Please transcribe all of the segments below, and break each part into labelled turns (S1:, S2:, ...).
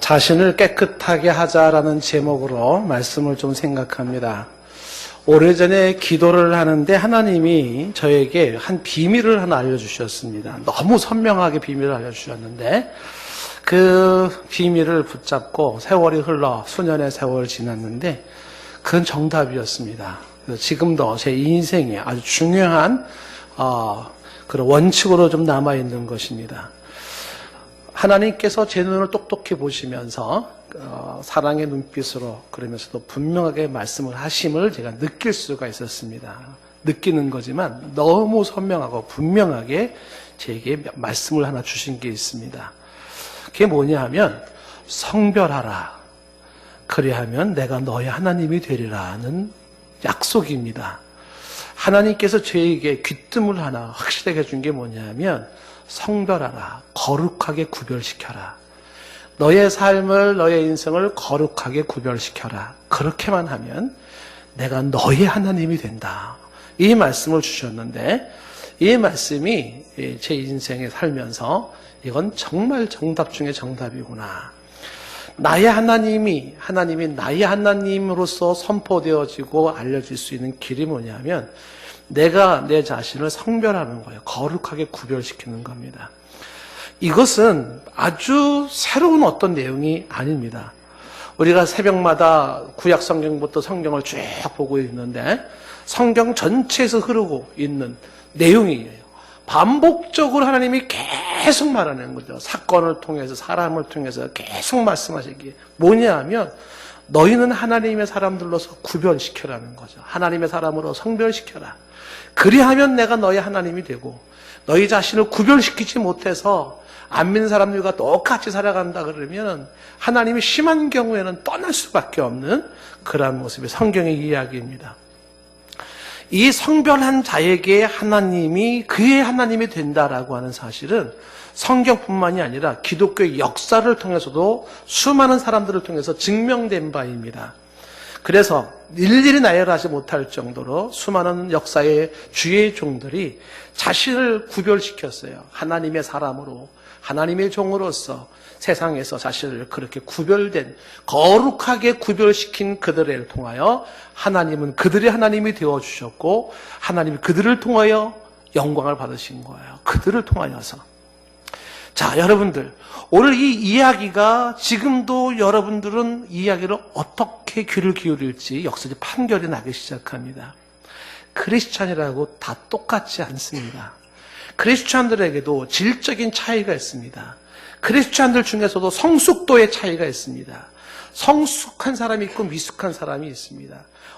S1: 자신을 깨끗하게 하자라는 제목으로 말씀을 좀 생각합니다. 오래전에 기도를 하는데 하나님이 저에게 한 비밀을 하나 알려주셨습니다. 너무 선명하게 비밀을 알려주셨는데 그 비밀을 붙잡고 세월이 흘러 수년의 세월이 지났는데 그건 정답이었습니다. 지금도 제 인생에 아주 중요한 그런 원칙으로 좀 남아있는 것입니다. 하나님께서 제 눈을 똑똑히 보시면서 사랑의 눈빛으로 그러면서도 분명하게 말씀을 하심을 제가 느낄 수가 있었습니다. 느끼는 거지만 너무 선명하고 분명하게 제게 말씀을 하나 주신 게 있습니다. 그게 뭐냐 하면 성별하라. 그리하면 내가 너의 하나님이 되리라는 약속입니다. 하나님께서 저에게 귀뜸을 하나 확실하게 해준 게 뭐냐면 성별하라. 거룩하게 구별시켜라. 너의 삶을, 너의 인생을 거룩하게 구별시켜라. 그렇게만 하면 내가 너의 하나님이 된다. 이 말씀을 주셨는데 이 말씀이 제 인생에 살면서 이건 정말 정답 중에 정답이구나. 나의 하나님이 나의 하나님으로서 선포되어지고 알려질 수 있는 길이 뭐냐면 내가 내 자신을 성별하는 거예요. 거룩하게 구별시키는 겁니다. 이것은 아주 새로운 어떤 내용이 아닙니다. 우리가 새벽마다 구약 성경부터 성경을 쭉 보고 있는데 성경 전체에서 흐르고 있는 내용이에요. 반복적으로 하나님이 계속 말하는 거죠. 사건을 통해서 사람을 통해서 계속 말씀하시기에 뭐냐 하면 너희는 하나님의 사람들로서 구별시켜라는 거죠. 하나님의 사람으로 성별시켜라. 그리하면 내가 너희 하나님이 되고 너희 자신을 구별시키지 못해서 안 믿는 사람들과 똑같이 살아간다 그러면 하나님이 심한 경우에는 떠날 수밖에 없는 그러한 모습이 성경의 이야기입니다. 이 성별한 자에게 하나님이 그의 하나님이 된다라고 하는 사실은 성경뿐만이 아니라 기독교의 역사를 통해서도 수많은 사람들을 통해서 증명된 바입니다. 그래서 일일이 나열하지 못할 정도로 수많은 역사의 주의 종들이 자신을 구별시켰어요. 하나님의 사람으로, 하나님의 종으로서 세상에서 자신을 그렇게 구별된, 거룩하게 구별시킨 그들을 통하여 하나님은 그들의 하나님이 되어주셨고 하나님이 그들을 통하여 영광을 받으신 거예요. 그들을 통하여서. 자, 여러분들, 오늘 이 이야기가 지금도 여러분들은 이 이야기를 어떻게 귀를 기울일지 역사적 판결이 나기 시작합니다. 크리스찬이라고 다 똑같지 않습니다. 크리스찬들에게도 질적인 차이가 있습니다. 크리스찬들 중에서도 성숙도의 차이가 있습니다. 성숙한 사람이 있고 미숙한 사람이 있습니다.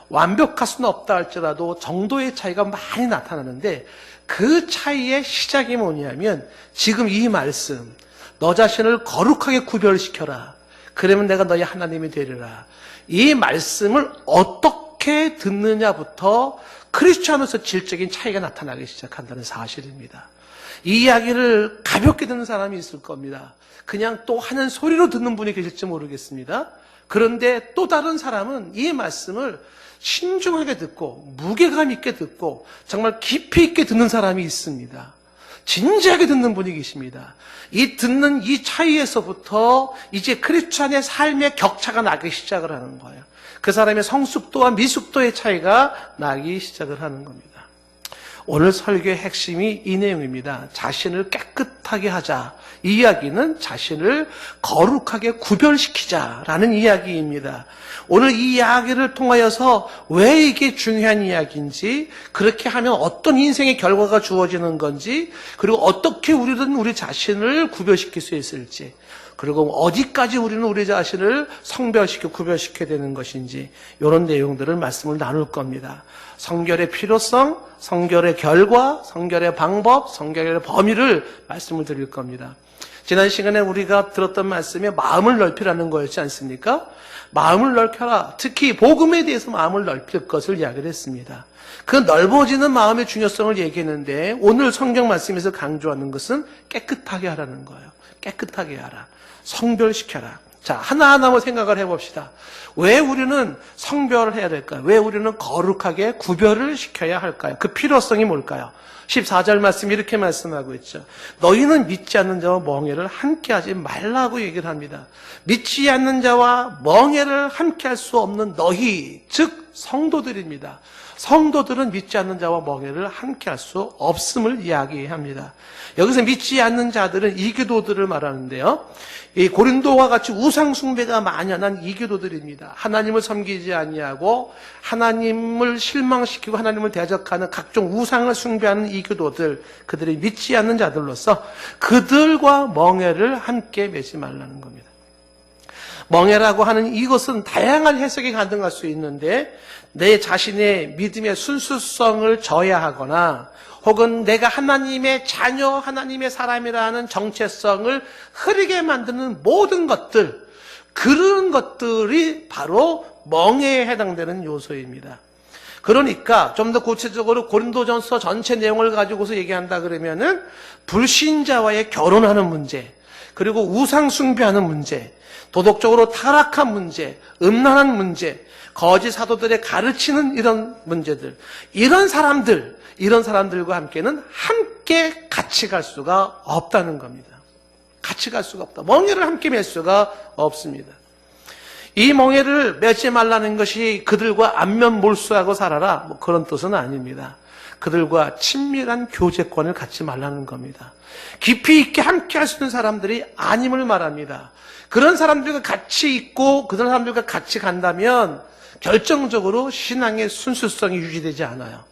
S1: 완벽할 수는 없다 할지라도 정도의 차이가 많이 나타나는데 그 차이의 시작이 뭐냐면 지금 이 말씀, 너 자신을 거룩하게 구별시켜라. 그러면 내가 너의 하나님이 되리라. 이 말씀을 어떻게 듣느냐부터 크리스찬으로서 질적인 차이가 나타나기 시작한다는 사실입니다. 이 이야기를 가볍게 듣는 사람이 있을 겁니다. 그냥 또 하는 소리로 듣는 분이 계실지 모르겠습니다. 그런데 또 다른 사람은 이 말씀을 신중하게 듣고 무게감 있게 듣고 정말 깊이 있게 듣는 사람이 있습니다. 진지하게 듣는 분이 계십니다. 이 듣는 이 차이에서부터 이제 크리스찬의 삶의 격차가 나기 시작을 하는 거예요. 그 사람의 성숙도와 미숙도의 차이가 나기 시작을 하는 겁니다. 오늘 설교의 핵심이 이 내용입니다. 자신을 깨끗하게 하자. 이 이야기는 자신을 거룩하게 구별시키자라는 이야기입니다. 오늘 이 이야기를 통하여서 왜 이게 중요한 이야기인지, 그렇게 하면 어떤 인생의 결과가 주어지는 건지, 그리고 어떻게 우리는 우리 자신을 구별시킬 수 있을지, 그리고 어디까지 우리는 우리 자신을 성별시켜 구별시켜야 되는 것인지 이런 내용들을 말씀을 나눌 겁니다. 성결의 필요성, 성결의 결과, 성결의 방법, 성결의 범위를 말씀을 드릴 겁니다. 지난 시간에 우리가 들었던 말씀이 마음을 넓히라는 거였지 않습니까? 마음을 넓혀라. 특히 복음에 대해서 마음을 넓힐 것을 이야기를 했습니다. 그 넓어지는 마음의 중요성을 얘기했는데 오늘 성경 말씀에서 강조하는 것은 깨끗하게 하라는 거예요. 깨끗하게 하라. 성별시켜라. 자, 하나하나 한번 생각을 해봅시다. 왜 우리는 성별을 해야 될까요? 왜 우리는 거룩하게 구별을 시켜야 할까요? 그 필요성이 뭘까요? 14절 말씀이 이렇게 말씀하고 있죠. 너희는 믿지 않는 자와 멍에를 함께하지 말라고 얘기를 합니다. 믿지 않는 자와 멍에를 함께할 수 없는 너희, 즉 성도들입니다. 성도들은 믿지 않는 자와 멍에를 함께할 수 없음을 이야기합니다. 여기서 믿지 않는 자들은 이교도들을 말하는데요. 이 고린도와 같이 우상 숭배가 만연한 이교도들입니다. 하나님을 섬기지 아니하고 하나님을 실망시키고 하나님을 대적하는 각종 우상을 숭배하는 이교도들, 그들이 믿지 않는 자들로서 그들과 멍에를 함께 맺지 말라는 겁니다. 멍에라고 하는 이것은 다양한 해석이 가능할 수 있는데 내 자신의 믿음의 순수성을 저해하거나 혹은 내가 하나님의 자녀, 하나님의 사람이라는 정체성을 흐리게 만드는 모든 것들, 그런 것들이 바로 멍에에 해당되는 요소입니다. 그러니까 좀 더 구체적으로 고린도전서 전체 내용을 가지고서 얘기한다 그러면은 불신자와의 결혼하는 문제, 그리고 우상 숭배하는 문제, 도덕적으로 타락한 문제, 음란한 문제, 거짓 사도들의 가르치는 이런 문제들, 이런 사람들과 함께는 함께 같이 갈 수가 없다는 겁니다. 같이 갈 수가 없다. 멍에를 함께 맺을 수가 없습니다. 이 멍에를 맺지 말라는 것이 그들과 안면 몰수하고 살아라, 뭐 그런 뜻은 아닙니다. 그들과 친밀한 교제권을 갖지 말라는 겁니다. 깊이 있게 함께 할 수 있는 사람들이 아님을 말합니다. 그런 사람들과 같이 있고 그런 사람들과 같이 간다면 결정적으로 신앙의 순수성이 유지되지 않아요.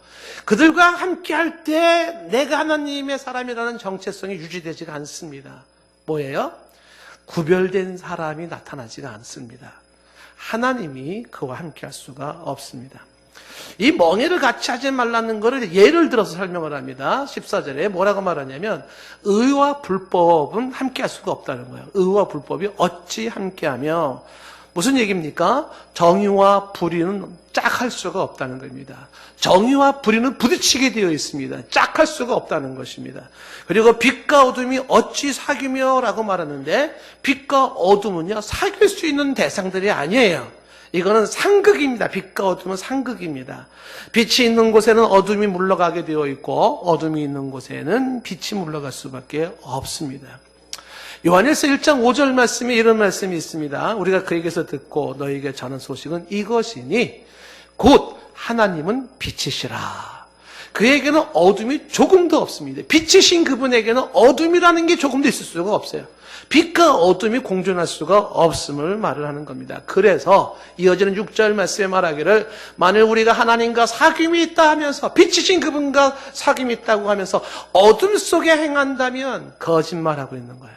S1: 그들과 함께 할 때 내가 하나님의 사람이라는 정체성이 유지되지가 않습니다. 뭐예요? 구별된 사람이 나타나지가 않습니다. 하나님이 그와 함께 할 수가 없습니다. 이 멍에를 같이 하지 말라는 것을 예를 들어서 설명을 합니다. 14절에 뭐라고 말하냐면 의와 불법은 함께 할 수가 없다는 거예요. 의와 불법이 어찌 함께하며, 무슨 얘기입니까? 정의와 불의는 짝할 수가 없다는 겁니다. 정의와 불의는 부딪히게 되어 있습니다. 짝할 수가 없다는 것입니다. 그리고 빛과 어둠이 어찌 사귀며 라고 말하는데, 빛과 어둠은요 사귈 수 있는 대상들이 아니에요. 이거는 상극입니다. 빛과 어둠은 상극입니다. 빛이 있는 곳에는 어둠이 물러가게 되어 있고 어둠이 있는 곳에는 빛이 물러갈 수밖에 없습니다. 요한일서 1장 5절 말씀에 이런 말씀이 있습니다. 우리가 그에게서 듣고 너희에게 전한 소식은 이것이니 곧 하나님은 빛이시라. 그에게는 어둠이 조금도 없습니다. 빛이신 그분에게는 어둠이라는 게 조금도 있을 수가 없어요. 빛과 어둠이 공존할 수가 없음을 말을 하는 겁니다. 그래서 이어지는 6절 말씀에 말하기를 만일 우리가 하나님과 사귐이 있다 하면서 빛이신 그분과 사귐이 있다고 하면서 어둠 속에 행한다면 거짓말하고 있는 거예요.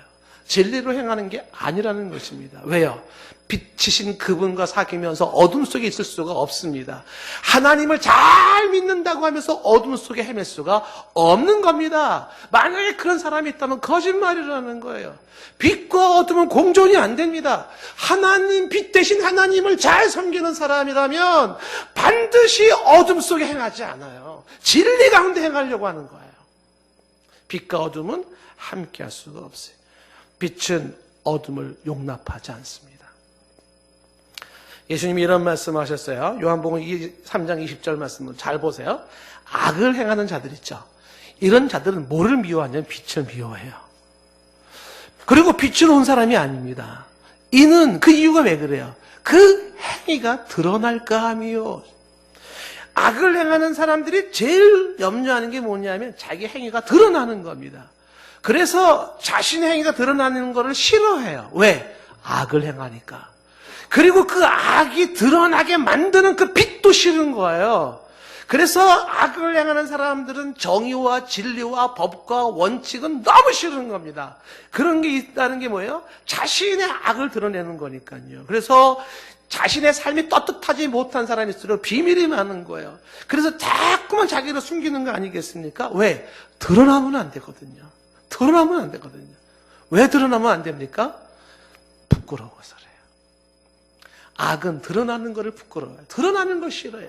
S1: 진리로 행하는 게 아니라는 것입니다. 왜요? 빛이신 그분과 사귀면서 어둠 속에 있을 수가 없습니다. 하나님을 잘 믿는다고 하면서 어둠 속에 헤맬 수가 없는 겁니다. 만약에 그런 사람이 있다면 거짓말이라는 거예요. 빛과 어둠은 공존이 안 됩니다. 하나님, 빛 대신 하나님을 잘 섬기는 사람이라면 반드시 어둠 속에 행하지 않아요. 진리 가운데 행하려고 하는 거예요. 빛과 어둠은 함께 할 수가 없어요. 빛은 어둠을 용납하지 않습니다. 예수님이 이런 말씀하셨어요. 요한복음 3장 20절 말씀을 잘 보세요. 악을 행하는 자들 있죠. 이런 자들은 뭐를 미워하냐면 빛을 미워해요. 그리고 빛을 온 사람이 아닙니다. 이는 그 이유가 왜 그래요? 그 행위가 드러날까 함이요. 악을 행하는 사람들이 제일 염려하는 게 뭐냐면 자기 행위가 드러나는 겁니다. 그래서 자신의 행위가 드러나는 것을 싫어해요. 왜? 악을 행하니까. 그리고 그 악이 드러나게 만드는 그 빛도 싫은 거예요. 그래서 악을 행하는 사람들은 정의와 진리와 법과 원칙은 너무 싫은 겁니다. 그런 게 있다는 게 뭐예요? 자신의 악을 드러내는 거니까요. 그래서 자신의 삶이 떳떳하지 못한 사람일수록 비밀이 많은 거예요. 그래서 자꾸만 자기를 숨기는 거 아니겠습니까? 왜? 드러나면 안 되거든요. 드러나면 안 되거든요. 왜 드러나면 안 됩니까? 부끄러워서래요. 악은 드러나는 것을 부끄러워요. 드러나는 걸 싫어요.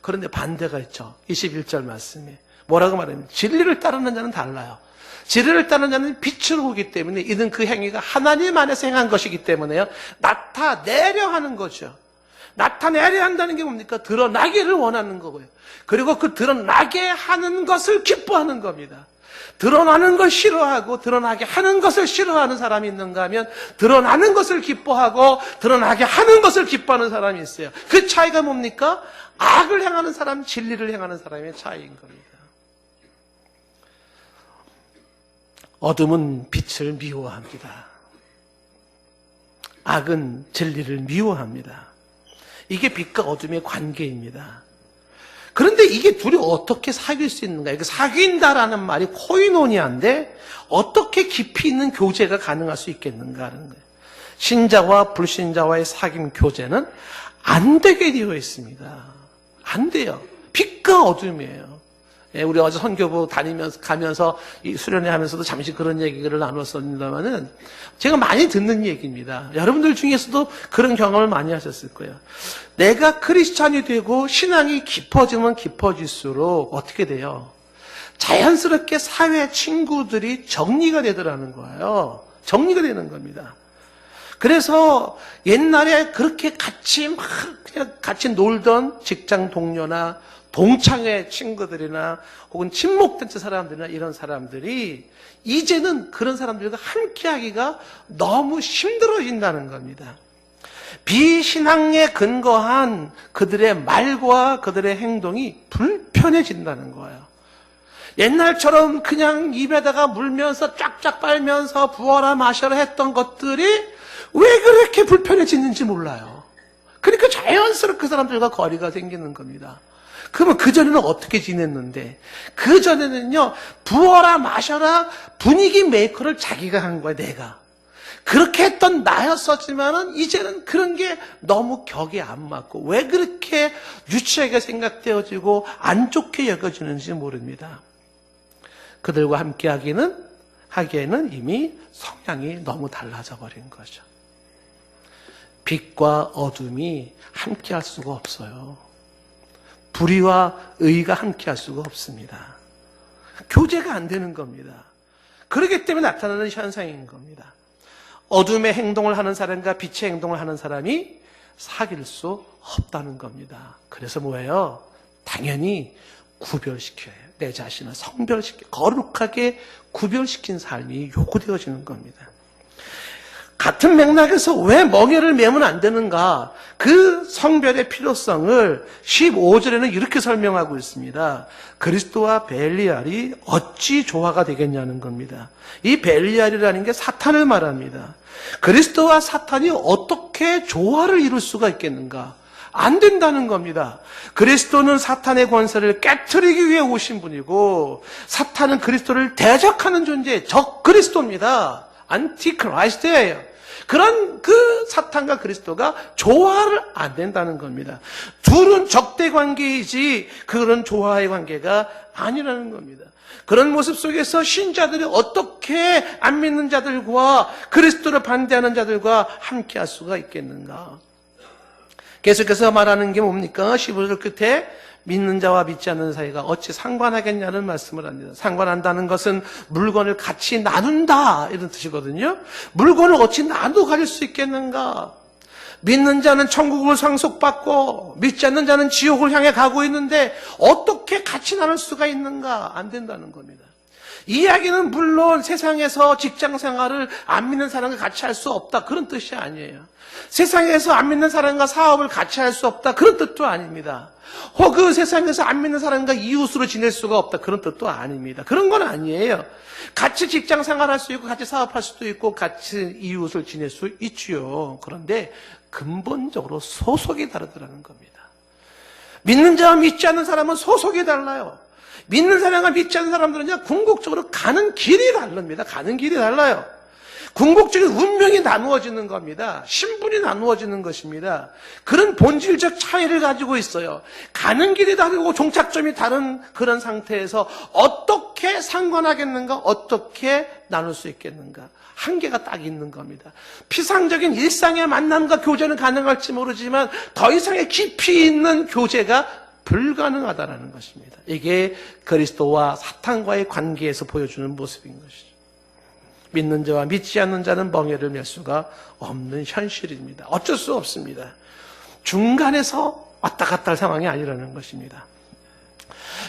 S1: 그런데 반대가 있죠. 21절 말씀에 뭐라고 말하면 진리를 따르는 자는 달라요. 진리를 따르는 자는 빛으로 보기 때문에 이는 그 행위가 하나님 안에서 행한 것이기 때문에요. 나타내려 하는 거죠. 나타내려 한다는 게 뭡니까? 드러나기를 원하는 거고요. 그리고 그 드러나게 하는 것을 기뻐하는 겁니다. 드러나는 걸 싫어하고 드러나게 하는 것을 싫어하는 사람이 있는가 하면 드러나는 것을 기뻐하고 드러나게 하는 것을 기뻐하는 사람이 있어요. 그 차이가 뭡니까? 악을 행하는 사람, 진리를 행하는 사람의 차이인 겁니다. 어둠은 빛을 미워합니다. 악은 진리를 미워합니다. 이게 빛과 어둠의 관계입니다. 그런데 이게 둘이 어떻게 사귈 수 있는가? 이게 사귄다라는 말이 코이노니아인데 어떻게 깊이 있는 교제가 가능할 수 있겠는가 하는 거예요. 신자와 불신자와의 사귐 교제는 안 되게 되어 있습니다. 안 돼요. 빛과 어둠이에요. 우리 어제 선교부 가면서 수련회 하면서도 잠시 그런 얘기를 나눴었습니다만은 제가 많이 듣는 얘기입니다. 여러분들 중에서도 그런 경험을 많이 하셨을 거예요. 내가 크리스찬이 되고 신앙이 깊어지면 깊어질수록 어떻게 돼요? 자연스럽게 사회 친구들이 정리가 되더라는 거예요. 정리가 되는 겁니다. 그래서 옛날에 그렇게 그냥 같이 놀던 직장 동료나 동창회 친구들이나 혹은 친목된 사람들이나 이런 사람들이 이제는 그런 사람들과 함께 하기가 너무 힘들어진다는 겁니다. 비신앙에 근거한 그들의 말과 그들의 행동이 불편해진다는 거예요. 옛날처럼 그냥 입에다가 물면서 쫙쫙 빨면서 부어라 마셔라 했던 것들이 왜 그렇게 불편해지는지 몰라요. 그러니까 자연스럽게 그 사람들과 거리가 생기는 겁니다. 그러면 그전에는 어떻게 지냈는데? 그전에는요, 부어라 마셔라 분위기 메이커를 자기가 한 거야, 내가. 그렇게 했던 나였었지만은 이제는 그런 게 너무 격에 안 맞고 왜 그렇게 유치하게 생각되어지고 안 좋게 여겨지는지 모릅니다. 그들과 함께 하기에는 이미 성향이 너무 달라져 버린 거죠. 빛과 어둠이 함께 할 수가 없어요. 불의와 의가 함께 할 수가 없습니다. 교제가 안 되는 겁니다. 그렇기 때문에 나타나는 현상인 겁니다. 어둠의 행동을 하는 사람과 빛의 행동을 하는 사람이 사귈 수 없다는 겁니다. 그래서 뭐예요? 당연히 구별시켜야 해요. 내 자신을 성별시켜 거룩하게 구별시킨 삶이 요구되어지는 겁니다. 같은 맥락에서 왜 멍에를 매면 안 되는가? 그 성별의 필요성을 15절에는 이렇게 설명하고 있습니다. 그리스도와 벨리알이 어찌 조화가 되겠냐는 겁니다. 이 벨리알이라는 게 사탄을 말합니다. 그리스도와 사탄이 어떻게 조화를 이룰 수가 있겠는가? 안 된다는 겁니다. 그리스도는 사탄의 권세를 깨트리기 위해 오신 분이고 사탄은 그리스도를 대적하는 존재, 적 그리스도입니다. 안티크라이스트예요. 그런 그 사탄과 그리스도가 조화를 안 된다는 겁니다. 둘은 적대 관계이지 그런 조화의 관계가 아니라는 겁니다. 그런 모습 속에서 신자들이 어떻게 안 믿는 자들과 그리스도를 반대하는 자들과 함께 할 수가 있겠는가? 계속해서 말하는 게 뭡니까? 15절 끝에 믿는 자와 믿지 않는 사이가 어찌 상관하겠냐는 말씀을 합니다. 상관한다는 것은 물건을 같이 나눈다 이런 뜻이거든요. 물건을 어찌 나눠 가질 수 있겠는가? 믿는 자는 천국을 상속받고 믿지 않는 자는 지옥을 향해 가고 있는데 어떻게 같이 나눌 수가 있는가? 안 된다는 겁니다. 이 이야기는 물론 세상에서 직장 생활을 안 믿는 사람과 같이 할 수 없다 그런 뜻이 아니에요. 세상에서 안 믿는 사람과 사업을 같이 할 수 없다 그런 뜻도 아닙니다. 혹은 세상에서 안 믿는 사람과 이웃으로 지낼 수가 없다 그런 뜻도 아닙니다. 그런 건 아니에요. 같이 직장 생활할 수 있고 같이 사업할 수도 있고 같이 이웃을 지낼 수 있지요. 그런데 근본적으로 소속이 다르더라는 겁니다. 믿는 자와 믿지 않는 사람은 소속이 달라요. 믿는 사람과 믿지 않는 사람들은요, 궁극적으로 가는 길이 다릅니다. 가는 길이 달라요. 궁극적인 운명이 나누어지는 겁니다. 신분이 나누어지는 것입니다. 그런 본질적 차이를 가지고 있어요. 가는 길이 다르고 종착점이 다른 그런 상태에서 어떻게 상관하겠는가? 어떻게 나눌 수 있겠는가? 한계가 딱 있는 겁니다. 피상적인 일상의 만남과 교제는 가능할지 모르지만 더 이상의 깊이 있는 교제가 불가능하다는 것입니다. 이게 그리스도와 사탄과의 관계에서 보여주는 모습인 것이죠. 믿는 자와 믿지 않는 자는 멍에를 맬 수가 없는 현실입니다. 어쩔 수 없습니다. 중간에서 왔다 갔다 할 상황이 아니라는 것입니다.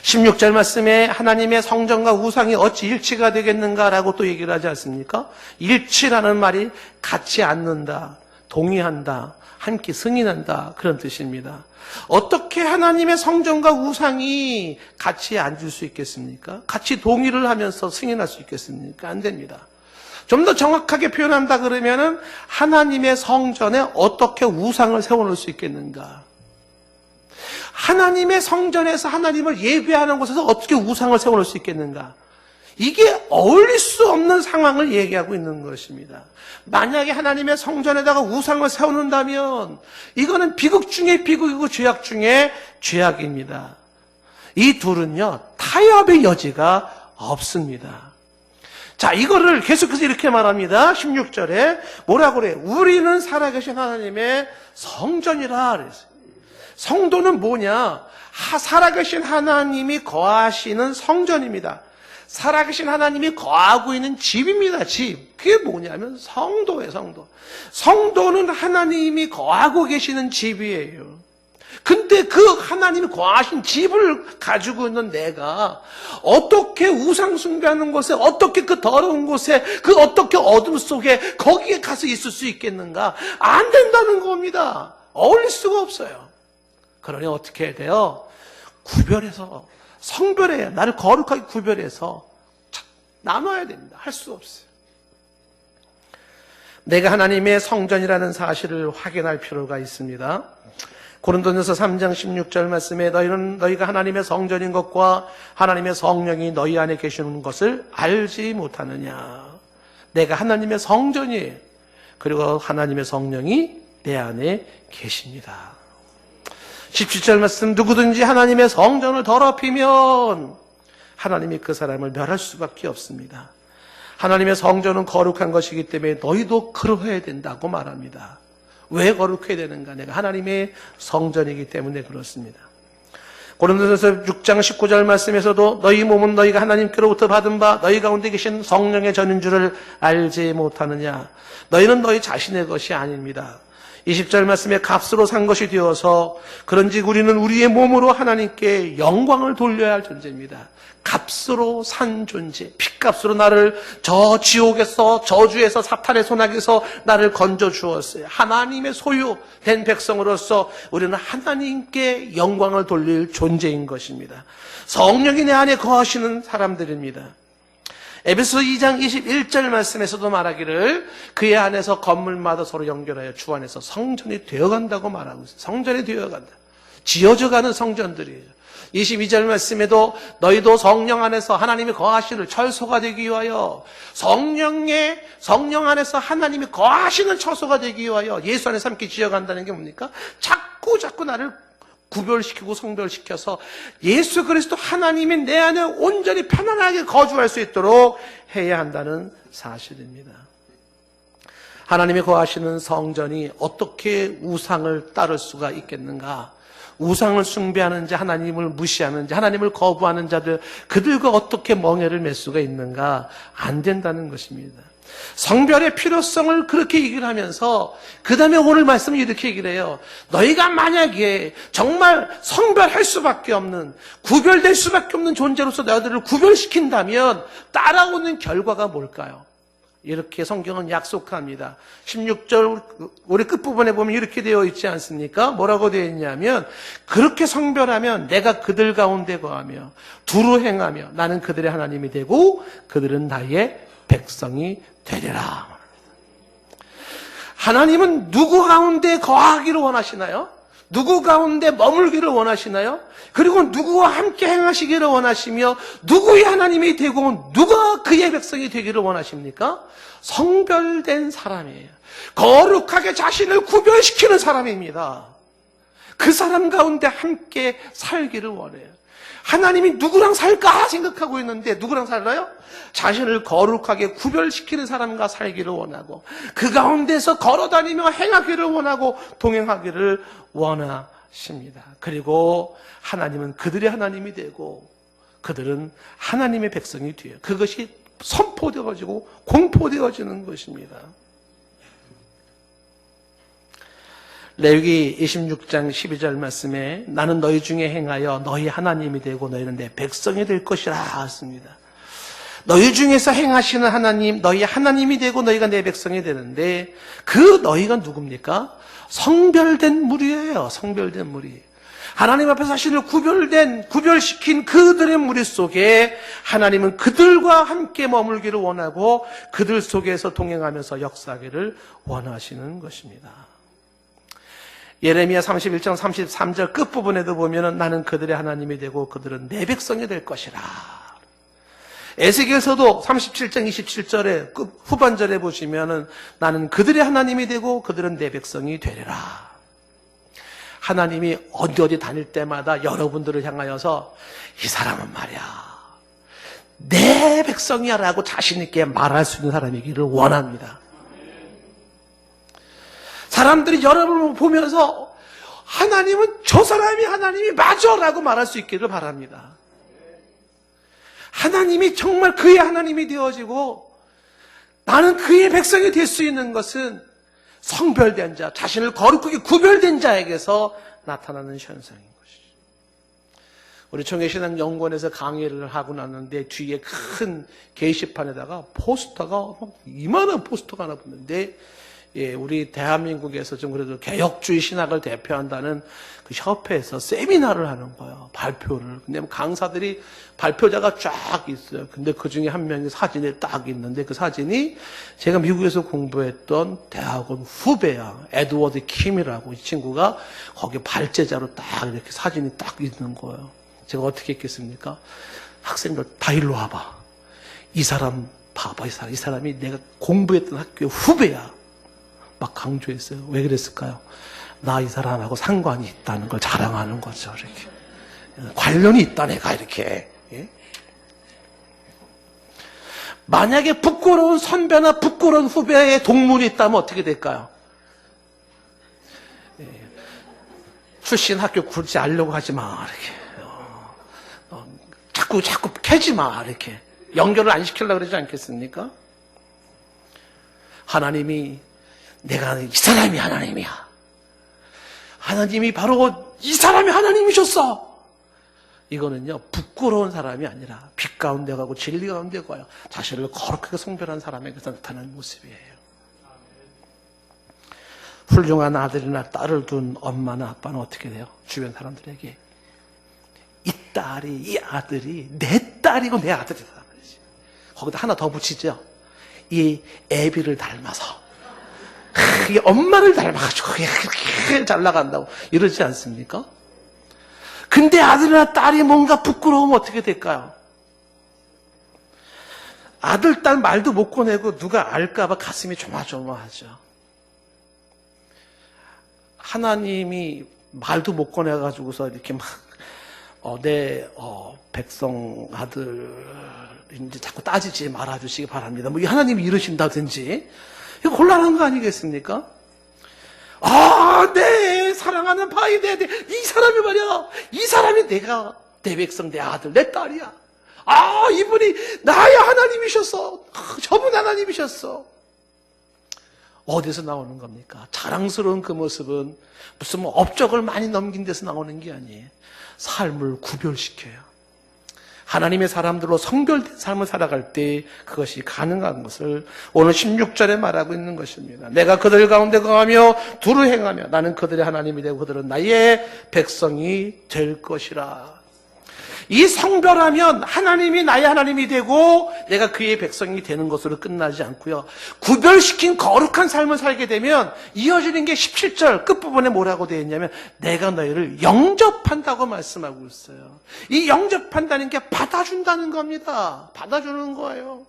S1: 16절 말씀에 하나님의 성전과 우상이 어찌 일치가 되겠는가라고 또 얘기를 하지 않습니까? 일치라는 말이 같이 앉는다, 동의한다, 함께 승인한다, 그런 뜻입니다. 어떻게 하나님의 성전과 우상이 같이 앉을 수 있겠습니까? 같이 동의를 하면서 승인할 수 있겠습니까? 안 됩니다. 좀 더 정확하게 표현한다 그러면은 하나님의 성전에 어떻게 우상을 세워놓을 수 있겠는가? 하나님의 성전에서 하나님을 예배하는 곳에서 어떻게 우상을 세워놓을 수 있겠는가? 이게 어울릴 수 없는 상황을 얘기하고 있는 것입니다. 만약에 하나님의 성전에다가 우상을 세워놓는다면 이거는 비극 중에 비극이고 죄악 중에 죄악입니다. 이 둘은요, 타협의 여지가 없습니다. 자, 이거를 계속해서 이렇게 말합니다. 16절에 뭐라고 그래요? 우리는 살아계신 하나님의 성전이라 그랬어요. 성도는 뭐냐? 살아계신 하나님이 거하시는 성전입니다. 살아계신 하나님이 거하고 있는 집입니다. 집. 그게 뭐냐면 성도예요. 성도. 성도는 하나님이 거하고 계시는 집이에요. 근데 그 하나님이 거하신 집을 가지고 있는 내가 어떻게 우상 숭배하는 곳에, 어떻게 그 더러운 곳에, 그 어떻게 어둠 속에 거기에 가서 있을 수 있겠는가? 안 된다는 겁니다. 어울릴 수가 없어요. 그러니 어떻게 해야 돼요? 구별해서, 성별해야, 나를 거룩하게 구별해서 나눠야 됩니다. 할 수 없어요. 내가 하나님의 성전이라는 사실을 확인할 필요가 있습니다. 고린도전서 3장 16절 말씀에 너희가 하나님의 성전인 것과 하나님의 성령이 너희 안에 계시는 것을 알지 못하느냐. 내가 하나님의 성전이에요. 그리고 하나님의 성령이 내 안에 계십니다. 17절 말씀, 누구든지 하나님의 성전을 더럽히면 하나님이 그 사람을 멸할 수밖에 없습니다. 하나님의 성전은 거룩한 것이기 때문에 너희도 그러해야 된다고 말합니다. 왜 거룩해야 되는가? 내가 하나님의 성전이기 때문에 그렇습니다. 고린도전서 6장 19절 말씀에서도 너희 몸은 너희가 하나님께로부터 받은 바 너희 가운데 계신 성령의 전인 줄을 알지 못하느냐. 너희는 너희 자신의 것이 아닙니다. 20절 말씀에 값으로 산 것이 되어서 그런즉 우리는 우리의 몸으로 하나님께 영광을 돌려야 할 존재입니다. 값으로 산 존재, 핏값으로 나를 저 지옥에서, 저주에서, 사탄의 손아귀에서 나를 건져 주었어요. 하나님의 소유된 백성으로서 우리는 하나님께 영광을 돌릴 존재인 것입니다. 성령이 내 안에 거하시는 사람들입니다. 에베소 2장 21절 말씀에서도 말하기를 그의 안에서 건물마다 서로 연결하여 주 안에서 성전이 되어간다고 말하고 있어요. 성전이 되어간다. 지어져가는 성전들이에요. 22절 말씀에도 너희도 성령 안에서 하나님이 거하시는 처소가 되기 위하여 성령 안에서 하나님이 거하시는 처소가 되기 위하여 예수 안에서 함께 지어간다는 게 뭡니까? 자꾸 나를 구별시키고 성별시켜서 예수 그리스도 하나님이 내 안에 온전히 편안하게 거주할 수 있도록 해야 한다는 사실입니다. 하나님이 거하시는 성전이 어떻게 우상을 따를 수가 있겠는가? 우상을 숭배하는 자, 하나님을 무시하는 자, 하나님을 거부하는 자들, 그들과 어떻게 멍에를 맬 수가 있는가? 안 된다는 것입니다. 성별의 필요성을 그렇게 얘기를 하면서 그 다음에 오늘 말씀을 이렇게 얘기를 해요. 너희가 만약에 정말 성별할 수밖에 없는, 구별될 수밖에 없는 존재로서 너희들을 구별시킨다면 따라오는 결과가 뭘까요? 이렇게 성경은 약속합니다. 16절 우리 끝부분에 보면 이렇게 되어 있지 않습니까? 뭐라고 되어 있냐면 그렇게 성별하면 내가 그들 가운데 거하며 두루 행하며 나는 그들의 하나님이 되고 그들은 나의 백성이 되리라. 하나님은 누구 가운데 거하기를 원하시나요? 누구 가운데 머물기를 원하시나요? 그리고 누구와 함께 행하시기를 원하시며 누구의 하나님이 되고 누가 그의 백성이 되기를 원하십니까? 성별된 사람이에요. 거룩하게 자신을 구별시키는 사람입니다. 그 사람 가운데 함께 살기를 원해요. 하나님이 누구랑 살까 생각하고 있는데 누구랑 살아요? 자신을 거룩하게 구별시키는 사람과 살기를 원하고 그 가운데서 걸어다니며 행하기를 원하고 동행하기를 원하십니다. 것입니다. 그리고 하나님은 그들의 하나님이 되고 그들은 하나님의 백성이 돼요. 그것이 선포되어지고 공포되어지는 것입니다. 레위기 26장 12절 말씀에 나는 너희 중에 행하여 너희 하나님이 되고 너희는 내 백성이 될 것이라 했습니다. 너희 중에서 행하시는 하나님, 너희 하나님이 되고 너희가 내 백성이 되는데 그 너희가 누굽니까? 성별된 무리예요. 성별된 무리. 하나님 앞에 자신을 구별시킨 그들의 무리 속에 하나님은 그들과 함께 머물기를 원하고 그들 속에서 동행하면서 역사하기를 원하시는 것입니다. 예레미야 31장 33절 끝부분에도 보면은 나는 그들의 하나님이 되고 그들은 내 백성이 될 것이라. 에스겔서도 37장 27절에 후반절에 보시면은 나는 그들의 하나님이 되고 그들은 내 백성이 되리라. 하나님이 어디 다닐 때마다 여러분들을 향하여서 이 사람은 말이야 내 백성이야 라고 자신 있게 말할 수 있는 사람이기를 원합니다. 사람들이 여러분을 보면서 하나님은 저 사람이 하나님이 맞아 라고 말할 수 있기를 바랍니다. 하나님이 정말 그의 하나님이 되어지고 나는 그의 백성이 될 수 있는 것은 성별된 자, 자신을 거룩하게 구별된 자에게서 나타나는 현상인 것이죠. 우리 청해신앙연구원에서 강의를 하고 났는데 뒤에 큰 게시판에다가 포스터가 이만한 포스터가 하나 붙는데 우리 대한민국에서 좀 그래도 개혁주의 신학을 대표한다는 그 협회에서 세미나를 하는 거예요. 발표를. 근데 강사들이 발표자가 쫙 있어요. 근데 그 중에 한 명이 사진이 딱 있는데 그 사진이 제가 미국에서 공부했던 대학원 후배야. 에드워드 킴이라고 이 친구가 거기 발제자로 딱 이렇게 사진이 딱 있는 거예요. 제가 어떻게 했겠습니까? 학생들 다 일로 와봐. 이 사람 봐봐. 이 사람이 내가 공부했던 학교 후배야. 막 강조했어요. 왜 그랬을까요? 나 이 사람하고 상관이 있다는 걸 자랑하는 거죠. 이렇게 관련이 있다 내가 이렇게. 예? 만약에 부끄러운 선배나 부끄러운 후배의 동문이 있다면 어떻게 될까요? 예. 출신 학교 굳이 알려고 하지 마 이렇게. 자꾸 캐지 마 이렇게. 연결을 안 시키려고 그러지 않겠습니까? 하나님이 내가 이 사람이 하나님이야. 하나님이 바로 이 사람이 하나님이셨어. 이거는요 부끄러운 사람이 아니라 빛 가운데 가고 진리 가운데 가요. 자신을 거룩하게 성별한 사람에게서 나타나는 모습이에요. 훌륭한 아들이나 딸을 둔 엄마나 아빠는 어떻게 돼요? 주변 사람들에게 이 딸이 이 아들이 내 딸이고 내 아들이다. 거기다 하나 더 붙이죠. 이 애비를 닮아서 그게 엄마를 닮아가지고 그렇게 잘 나간다고 이러지 않습니까? 근데 아들이나 딸이 뭔가 부끄러우면 어떻게 될까요? 아들, 딸 말도 못 꺼내고 누가 알까봐 가슴이 조마조마하죠. 하나님이 말도 못 꺼내가지고서 이렇게 막 내 백성 아들 이제 자꾸 따지지 말아주시기 바랍니다. 뭐 하나님이 이러신다든지 이거 곤란한 거 아니겠습니까? 내 사랑하는 바이데 이 사람이 말이야. 이 사람이 내가 내 백성, 내 아들, 내 딸이야. 이분이 나의 하나님이셨어. 저분 하나님이셨어. 어디서 나오는 겁니까? 자랑스러운 그 모습은 무슨 업적을 많이 넘긴 데서 나오는 게 아니에요. 삶을 구별시켜요. 하나님의 사람들로 성별된 삶을 살아갈 때 그것이 가능한 것을 오늘 16절에 말하고 있는 것입니다. 내가 그들 가운데 거하며 두루 행하며 나는 그들의 하나님이 되고 그들은 나의 백성이 될 것이라. 이 성별하면 하나님이 나의 하나님이 되고 내가 그의 백성이 되는 것으로 끝나지 않고요. 구별시킨 거룩한 삶을 살게 되면 이어지는 게 17절 끝부분에 뭐라고 되어 있냐면 내가 너희를 영접한다고 말씀하고 있어요. 이 영접한다는 게 받아준다는 겁니다. 받아주는 거예요.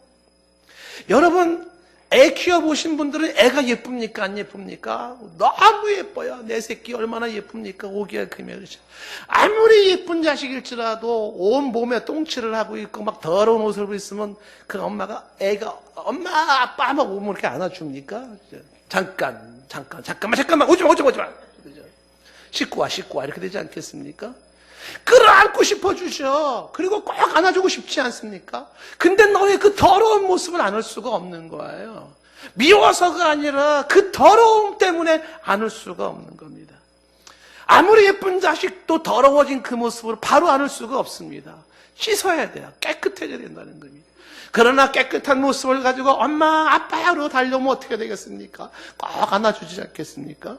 S1: 여러분 애 키워보신 분들은 애가 예쁩니까? 안 예쁩니까? 너무 예뻐요. 내 새끼 얼마나 예쁩니까? 오기가 크며 그렇죠. 아무리 예쁜 자식일지라도 온 몸에 똥칠을 하고 있고 막 더러운 옷을 입고 있으면 그 엄마가 애가 엄마 아빠 막 오면 이렇게 안아줍니까? 잠깐만 오지마 그렇죠? 씻고 와 이렇게 되지 않겠습니까? 끌어안고 싶어주셔. 그리고 꼭 안아주고 싶지 않습니까? 근데 너의 그 더러운 모습을 안을 수가 없는 거예요. 미워서가 아니라 그 더러움 때문에 안을 수가 없는 겁니다. 아무리 예쁜 자식도 더러워진 그 모습을 바로 안을 수가 없습니다. 씻어야 돼요. 깨끗해져야 된다는 겁니다. 그러나 깨끗한 모습을 가지고 엄마, 아빠로 달려오면 어떻게 되겠습니까? 꼭 안아주지 않겠습니까?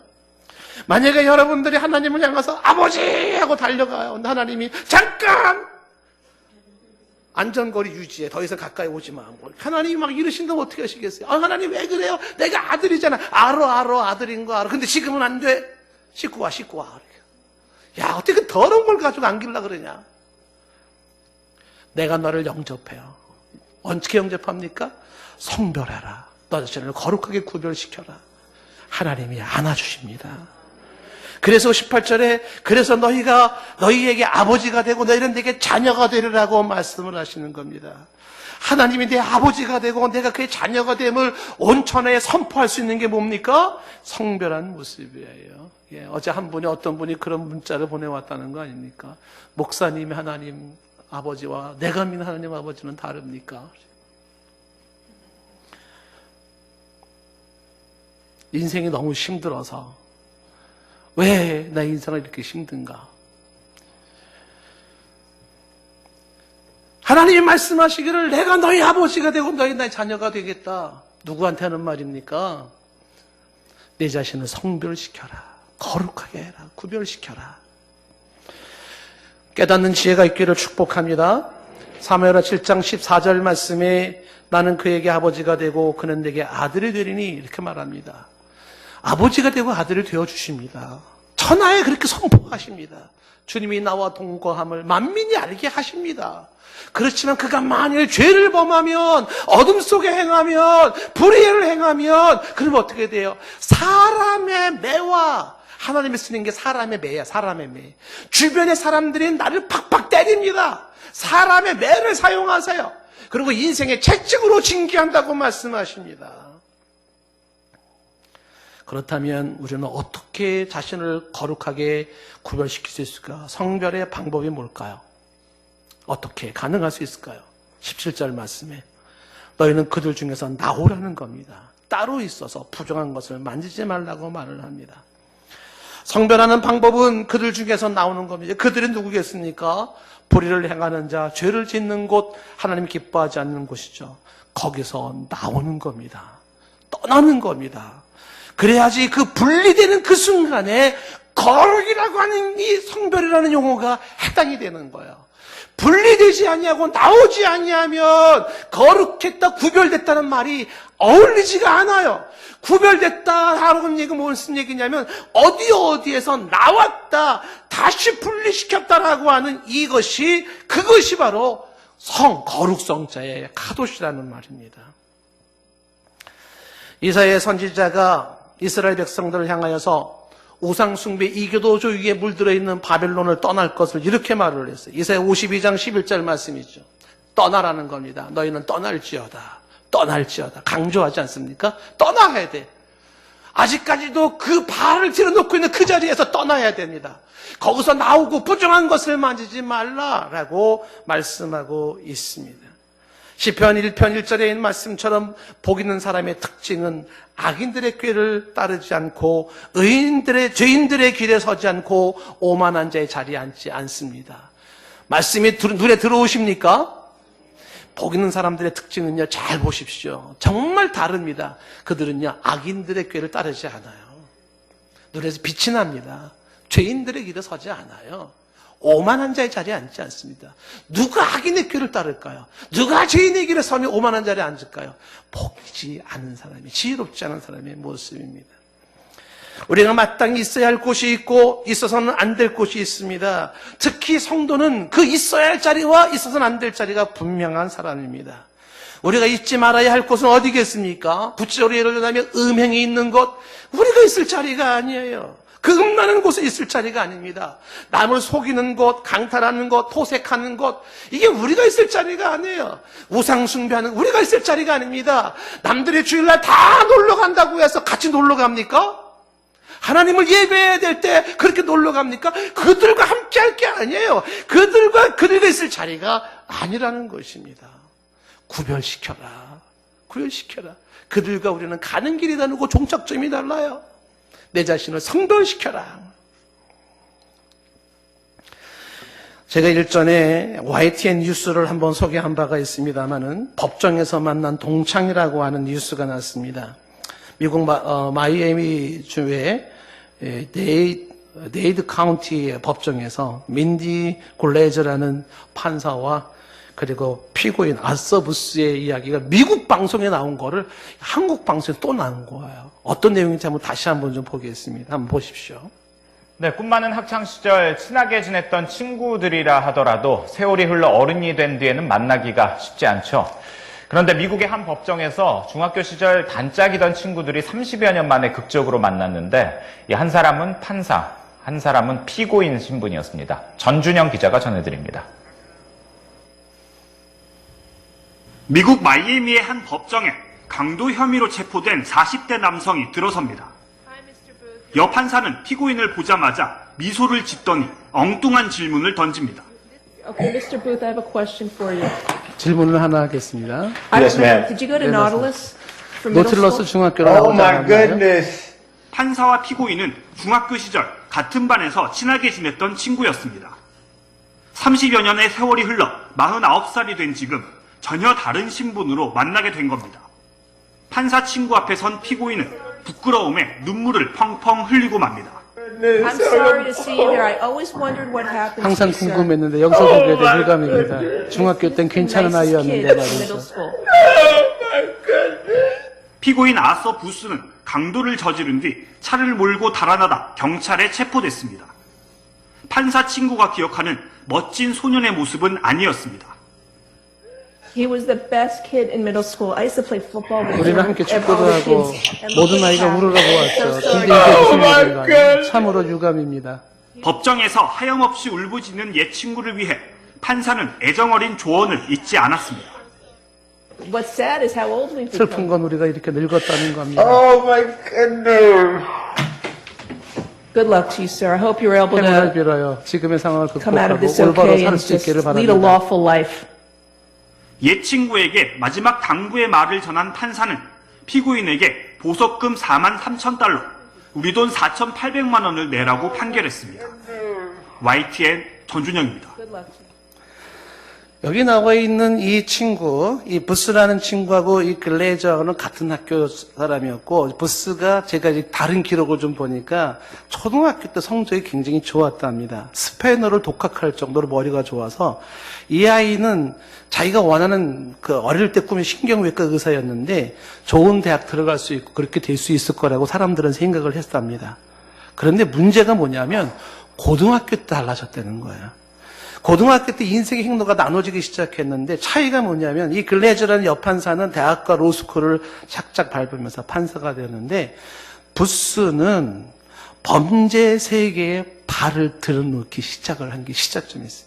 S1: 만약에 여러분들이 하나님을 향해서 아버지! 하고 달려가요. 근데 하나님이 잠깐! 안전거리 유지해. 더 이상 가까이 오지 마. 하나님이 막 이러신다면 어떻게 하시겠어요? 하나님 왜 그래요? 내가 아들이잖아. 알아. 아들인 거 알아. 근데 지금은 안 돼. 씻고 와. 야, 어떻게 그 더러운 걸 가지고 안기려고 그러냐? 내가 너를 영접해요. 어떻게 영접합니까? 성별해라. 너 자신을 거룩하게 구별시켜라. 하나님이 안아주십니다. 그래서 18절에 그래서 너희에게 아버지가 되고 너희는 내게 자녀가 되리라고 말씀을 하시는 겁니다. 하나님이 내 아버지가 되고 내가 그의 자녀가 됨을 온천에 선포할 수 있는 게 뭡니까? 성별한 모습이에요. 예, 어제 어떤 분이 그런 문자를 보내왔다는 거 아닙니까? 목사님이 하나님 아버지와 내가 믿는 하나님 아버지는 다릅니까? 인생이 너무 힘들어서 왜 나 인생을 이렇게 힘든가? 하나님이 말씀하시기를 내가 너희 아버지가 되고 너희 나의 자녀가 되겠다. 누구한테 하는 말입니까? 내 자신을 성별시켜라. 거룩하게 해라. 구별시켜라. 깨닫는 지혜가 있기를 축복합니다. 사무엘하 7장 14절 말씀에 나는 그에게 아버지가 되고 그는 내게 아들이 되리니 이렇게 말합니다. 아버지가 되고 아들이 되어주십니다. 천하에 그렇게 선포하십니다. 주님이 나와 동거함을 만민이 알게 하십니다. 그렇지만 그가 만일 죄를 범하면 어둠 속에 행하면 불의를 행하면 그러면 어떻게 돼요? 사람의 매와 하나님이 쓰는 게 사람의 매야. 사람의 매. 주변의 사람들이 나를 팍팍 때립니다. 사람의 매를 사용하세요. 그리고 인생의 채찍으로 징계한다고 말씀하십니다. 그렇다면 우리는 어떻게 자신을 거룩하게 구별시킬 수 있을까? 성별의 방법이 뭘까요? 어떻게 가능할 수 있을까요? 17절 말씀에 너희는 그들 중에서 나오라는 겁니다. 따로 있어서 부정한 것을 만지지 말라고 말을 합니다. 성별하는 방법은 그들 중에서 나오는 겁니다. 그들은 누구겠습니까? 불의를 행하는 자, 죄를 짓는 곳, 하나님 기뻐하지 않는 곳이죠. 거기서 나오는 겁니다. 떠나는 겁니다. 그래야지 그 분리되는 그 순간에 거룩이라고 하는 이 성별이라는 용어가 해당이 되는 거예요. 분리되지 아니하고 나오지 아니하면 거룩했다, 구별됐다는 말이 어울리지가 않아요. 구별됐다 하는 얘기가 무슨 얘기냐면 어디에서 나왔다, 다시 분리시켰다라고 하는 그것이 바로 거룩성자의 카도시라는 말입니다. 이사야 선지자가 이스라엘 백성들을 향하여서 우상숭배 이교도주의에 물들어 있는 바벨론을 떠날 것을 이렇게 말을 했어요. 이사야 52장 11절 말씀이죠. 떠나라는 겁니다. 너희는 떠날지어다. 강조하지 않습니까? 떠나야 돼. 아직까지도 그 발을 들여놓고 있는 그 자리에서 떠나야 됩니다. 거기서 나오고 부정한 것을 만지지 말라라고 말씀하고 있습니다. 시편 1편 1절에 있는 말씀처럼 복 있는 사람의 특징은 악인들의 꾀를 따르지 않고 죄인들의 길에 서지 않고 오만한 자의 자리에 앉지 않습니다. 말씀이 눈에 들어오십니까? 복 있는 사람들의 특징은요, 잘 보십시오. 정말 다릅니다. 그들은요, 악인들의 꾀를 따르지 않아요. 눈에서 빛이 납니다. 죄인들의 길에 서지 않아요. 오만한 자의 자리에 앉지 않습니다. 누가 악인의 꾀를 따를까요? 누가 죄인의 길에 서면 오만한 자리에 앉을까요? 복이지 않은 사람이, 지혜롭지 않은 사람의 모습입니다. 우리가 마땅히 있어야 할 곳이 있고 있어서는 안 될 곳이 있습니다. 특히 성도는 그 있어야 할 자리와 있어서는 안 될 자리가 분명한 사람입니다. 우리가 잊지 말아야 할 곳은 어디겠습니까? 구체적으로 예를 들자면 음행이 있는 곳, 우리가 있을 자리가 아니에요. 그 음란한 곳에 있을 자리가 아닙니다. 남을 속이는 곳, 강탈하는 곳, 토색하는 곳, 이게 우리가 있을 자리가 아니에요. 우상숭배하는 우리가 있을 자리가 아닙니다. 남들의 주일날 다 놀러 간다고 해서 같이 놀러 갑니까? 하나님을 예배해야 될 때 그렇게 놀러 갑니까? 그들과 함께 할 게 아니에요. 그들과 있을 자리가 아니라는 것입니다. 구별시켜라. 구별시켜라. 그들과 우리는 가는 길이 다르고 종착점이 달라요. 내 자신을 성별시켜라. 제가 일전에 YTN 뉴스를 한번 소개한 바가 있습니다만은 법정에서 만난 동창이라고 하는 뉴스가 났습니다. 미국 마이애미 주의 데이드 카운티의 법정에서 민디 골레즈라는 판사와 그리고 피고인 아서 부스의 이야기가 미국 방송에 나온 거를 한국 방송에 또 나온 거예요. 어떤 내용인지 한번 다시 한번 좀 보겠습니다. 한번 보십시오.
S2: 네, 꿈 많은 학창시절 친하게 지냈던 친구들이라 하더라도 세월이 흘러 어른이 된 뒤에는 만나기가 쉽지 않죠. 그런데 미국의 한 법정에서 중학교 시절 단짝이던 친구들이 30여 년 만에 극적으로 만났는데 이 한 사람은 판사, 한 사람은 피고인 신분이었습니다. 전준영 기자가 전해드립니다.
S3: 미국 마이애미의 한 법정에 강도 혐의로 체포된 40대 남성이 들어섭니다. 여 판사는 피고인을 보자마자 미소를 짓더니 엉뚱한 질문을 던집니다.
S4: Okay, Mr. Booth, I have a question for you.
S1: 질문을 하나 하겠습니다.
S5: Yes, ma'am.
S4: Did you go to Nautilus for middle
S1: 노틸러스
S4: school?
S1: 중학교를
S5: Oh
S1: 나오지
S5: my
S1: 않았나요?
S5: goodness.
S3: 판사와 피고인은 중학교 시절 같은 반에서 친하게 지냈던 친구였습니다. 30여 년의 세월이 흘러 49살이 된 지금 전혀 다른 신분으로 만나게 된 겁니다. 판사 친구 앞에 선 피고인은 부끄러움에 눈물을 펑펑 흘리고 맙니다.
S4: I'm sorry to see you there. I always wondered what happened to
S1: 항상
S4: you, sir.
S1: 궁금했는데 여기서 보게 된 실감입니다. 중학교 땐 괜찮은
S4: Nicest kid
S1: 아이였는데
S4: in middle
S1: 말이죠.
S4: school.
S3: 피고인 아서 부스는 강도를 저지른 뒤 차를 몰고 달아나다 경찰에 체포됐습니다. 판사 친구가 기억하는 멋진 소년의 모습은 아니었습니다.
S4: He was the best kid in middle school. I used to play football with
S1: 우리는
S4: him
S1: 함께
S4: and
S1: 축구도
S4: all the
S1: 하고
S4: kids. And
S1: 모든
S4: look
S1: 아이가
S4: at
S1: 우르르
S4: that.
S1: 보았죠.
S4: So sorry.
S1: 근데 이게 무슨 일인가? 참으로 유감입니다.
S3: 법정에서 하염없이 울부짖는 옛 친구를 위해 판사는 애정어린 조언을 잊지 않았습니다.
S4: What's sad is how old we've
S1: 슬픈
S4: become.
S1: 건 우리가 이렇게 늙었다는 겁니다.
S5: Oh my goodness.
S4: Good luck to you, sir. I hope you're able
S1: 행운을
S4: to
S1: 빌어요. 지금의 상황을
S4: come out of
S1: 극복하고
S4: this
S1: 올바로
S4: okay
S1: 살
S4: and
S1: 수 있기를
S4: just lead a
S1: 바랍니다.
S4: lawful life.
S3: 옛 친구에게 마지막 당부의 말을 전한 판사는 피고인에게 보석금 43,000달러, 우리 돈 4,800만 원을 내라고 판결했습니다. YTN 전준영입니다.
S4: Good luck to you.
S1: 여기 나와 있는 이 친구, 이 부스라는 친구하고 이 글레이저는 같은 학교 사람이었고, 부스가 제가 이제 다른 기록을 좀 보니까 초등학교 때 성적이 굉장히 좋았답니다. 스페인어를 독학할 정도로 머리가 좋아서 이 아이는 자기가 원하는 그 어릴 때 꿈이 신경외과 의사였는데 좋은 대학 들어갈 수 있고 그렇게 될 수 있을 거라고 사람들은 생각을 했답니다. 그런데 문제가 뭐냐면 고등학교 때 달라졌다는 거예요. 고등학교 때 인생의 행로가 나눠지기 시작했는데 차이가 뭐냐면 이 글레이저라는 여판사는 대학과 로스쿨을 착착 밟으면서 판사가 되는데 부스는 범죄 세계에 발을 들여놓기 시작을 한 게 시작점이었어요.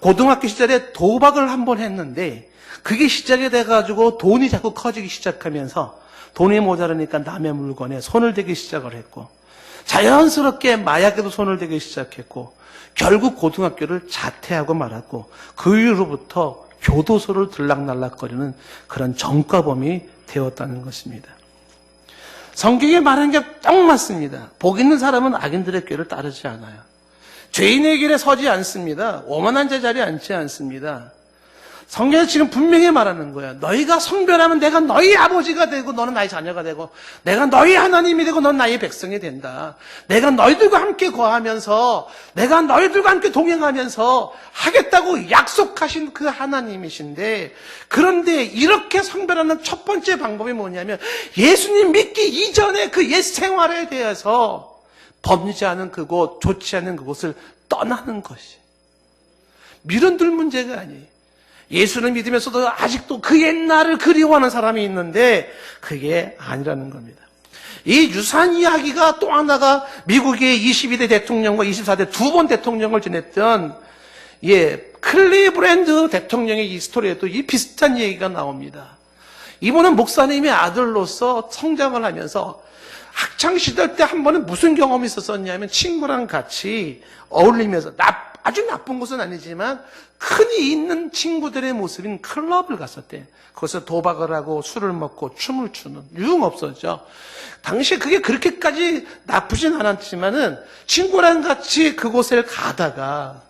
S1: 고등학교 시절에 도박을 한번 했는데 그게 시작이 돼가지고 돈이 자꾸 커지기 시작하면서 돈이 모자라니까 남의 물건에 손을 대기 시작을 했고 자연스럽게 마약에도 손을 대기 시작했고 결국 고등학교를 자퇴하고 말았고 그 이후로부터 교도소를 들락날락거리는 그런 전과범이 되었다는 것입니다. 성경에 말하는 게 딱 맞습니다. 복 있는 사람은 악인들의 꾀를 따르지 않아요. 죄인의 길에 서지 않습니다. 오만한 자 자리에 앉지 않습니다. 성경에서 지금 분명히 말하는 거야. 너희가 성별하면 내가 너희 아버지가 되고 너는 나의 자녀가 되고 내가 너희 하나님이 되고 넌 나의 백성이 된다. 내가 너희들과 함께 거하면서 내가 너희들과 함께 동행하면서 하겠다고 약속하신 그 하나님이신데 그런데 이렇게 성별하는 첫 번째 방법이 뭐냐면 예수님 믿기 이전에 그 옛 생활에 대해서 범죄하는 그곳, 좋지 않은 그곳을 떠나는 것이 미련들 문제가 아니에요. 예수를 믿으면서도 아직도 그 옛날을 그리워하는 사람이 있는데 그게 아니라는 겁니다. 이 유산 이야기가 또 하나가 미국의 22대 대통령과 24대 두 번 대통령을 지냈던 클리브랜드 대통령의 이 스토리에도 이 비슷한 얘기가 나옵니다. 이분은 목사님의 아들로서 성장을 하면서 학창시절 때 한 번은 무슨 경험이 있었었냐면 친구랑 같이 어울리면서 아주 나쁜 것은 아니지만 흔히 있는 친구들의 모습인 클럽을 갔었대. 거기서 도박을 하고 술을 먹고 춤을 추는 유흥업소죠. 당시에 그게 그렇게까지 나쁘진 않았지만은 친구랑 같이 그곳을 가다가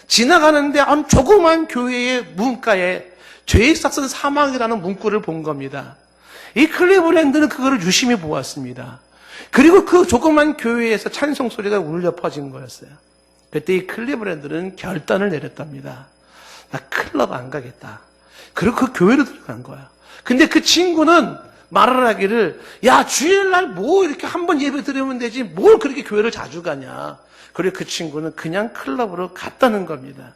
S1: 지나가는데 한 조그만 교회의 문가에 죄의 싹은 사망이라는 문구를 본 겁니다. 이 클리브랜드는 그거를 유심히 보았습니다. 그리고 그 조그만 교회에서 찬송 소리가 울려 퍼진 거였어요. 그때 이 클리브랜드는 결단을 내렸답니다. 나 클럽 안 가겠다. 그리고 그 교회로 들어간 거야. 근데 그 친구는 말을 하기를, 야, 주일날 뭐 이렇게 한번 예배 드리면 되지, 뭘 그렇게 교회를 자주 가냐. 그리고 그 친구는 그냥 클럽으로 갔다는 겁니다.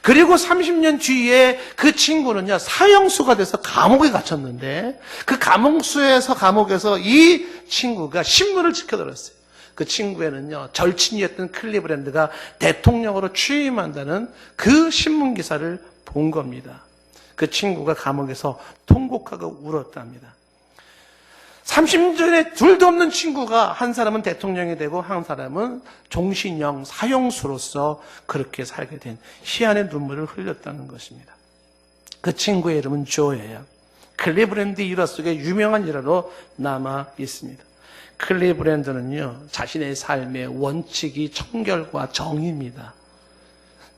S1: 그리고 30년 뒤에 그 친구는요, 사형수가 돼서 감옥에 갇혔는데, 그 감옥에서 이 친구가 신문을 지켜들었어요. 그 친구에는요, 절친이었던 클리브랜드가 대통령으로 취임한다는 그 신문 기사를 본 겁니다. 그 친구가 감옥에서 통곡하고 울었답니다. 30년 전에 둘도 없는 친구가 한 사람은 대통령이 되고 한 사람은 종신형 사형수로서 그렇게 살게 된 희한의 눈물을 흘렸다는 것입니다. 그 친구의 이름은 조예요. 클리브랜드 일화 속에 유명한 일화로 남아 있습니다. 클리브랜드는요, 자신의 삶의 원칙이 청결과 정의입니다.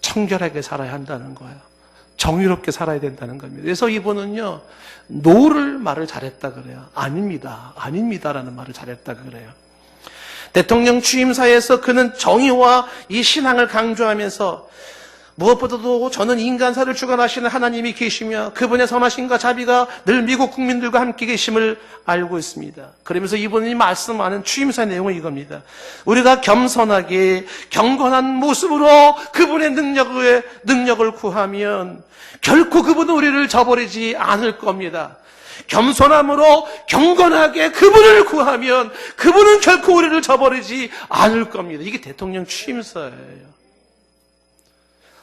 S1: 청결하게 살아야 한다는 거예요. 정의롭게 살아야 된다는 겁니다. 그래서 이분은요, 노를 말을 잘했다 그래요. 아닙니다라는 말을 잘했다 그래요. 대통령 취임사에서 그는 정의와 이 신앙을 강조하면서 무엇보다도 저는 인간사를 주관하시는 하나님이 계시며 그분의 선하심과 자비가 늘 미국 국민들과 함께 계심을 알고 있습니다. 그러면서 이분이 말씀하는 취임사 내용은 이겁니다. 우리가 겸손하게 경건한 모습으로 그분의 능력을 구하면 결코 그분은 우리를 저버리지 않을 겁니다. 겸손함으로 경건하게 그분을 구하면 그분은 결코 우리를 저버리지 않을 겁니다. 이게 대통령 취임사예요.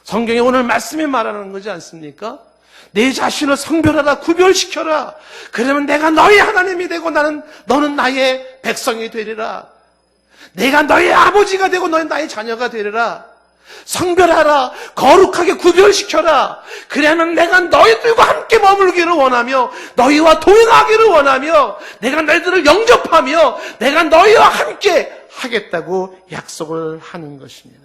S1: 성경에 오늘 말씀이 말하는 거지 않습니까? 내 자신을 성별하라, 구별시켜라. 그러면 내가 너희 하나님이 되고 너는 나의 백성이 되리라. 내가 너희 아버지가 되고 너는 나의 자녀가 되리라. 성별하라, 거룩하게 구별시켜라. 그러면 내가 너희들과 함께 머물기를 원하며 너희와 동행하기를 원하며 내가 너희들을 영접하며 내가 너희와 함께 하겠다고 약속을 하는 것입니다.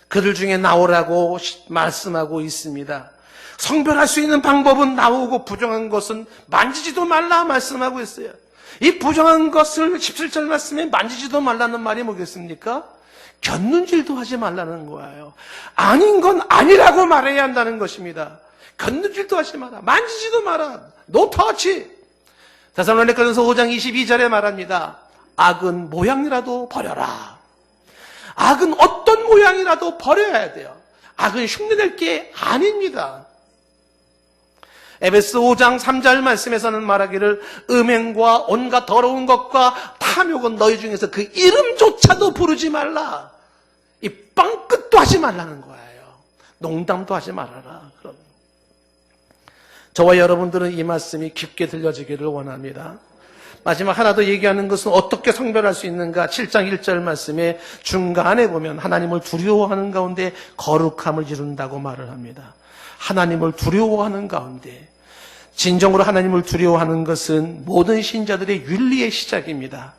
S1: 그들 중에 나오라고 말씀하고 있습니다. 성별할 수 있는 방법은 나오고 부정한 것은 만지지도 말라 말씀하고 있어요. 이 부정한 것을 17절 말씀에 만지지도 말라는 말이 뭐겠습니까? 곁눈질도 하지 말라는 거예요. 아닌 건 아니라고 말해야 한다는 것입니다. 곁눈질도 하지 마라. 만지지도 마라. No touch. 데살로니가전서 5장 22절에 말합니다. 악은 모양이라도 버려라. 악은 어떤 모양이라도 버려야 돼요. 악은 흉내낼 게 아닙니다. 에베소 5장 3절 말씀에서는 말하기를 음행과 온갖 더러운 것과 탐욕은 너희 중에서 그 이름조차도 부르지 말라. 이 빵끝도 하지 말라는 거예요. 농담도 하지 말아라. 그럼 저와 여러분들은 이 말씀이 깊게 들려지기를 원합니다. 마지막 하나 더 얘기하는 것은 어떻게 성별할 수 있는가? 7장 1절 말씀에 중간에 보면 하나님을 두려워하는 가운데 거룩함을 이룬다고 말을 합니다. 하나님을 두려워하는 가운데, 진정으로 하나님을 두려워하는 것은 모든 신자들의 윤리의 시작입니다.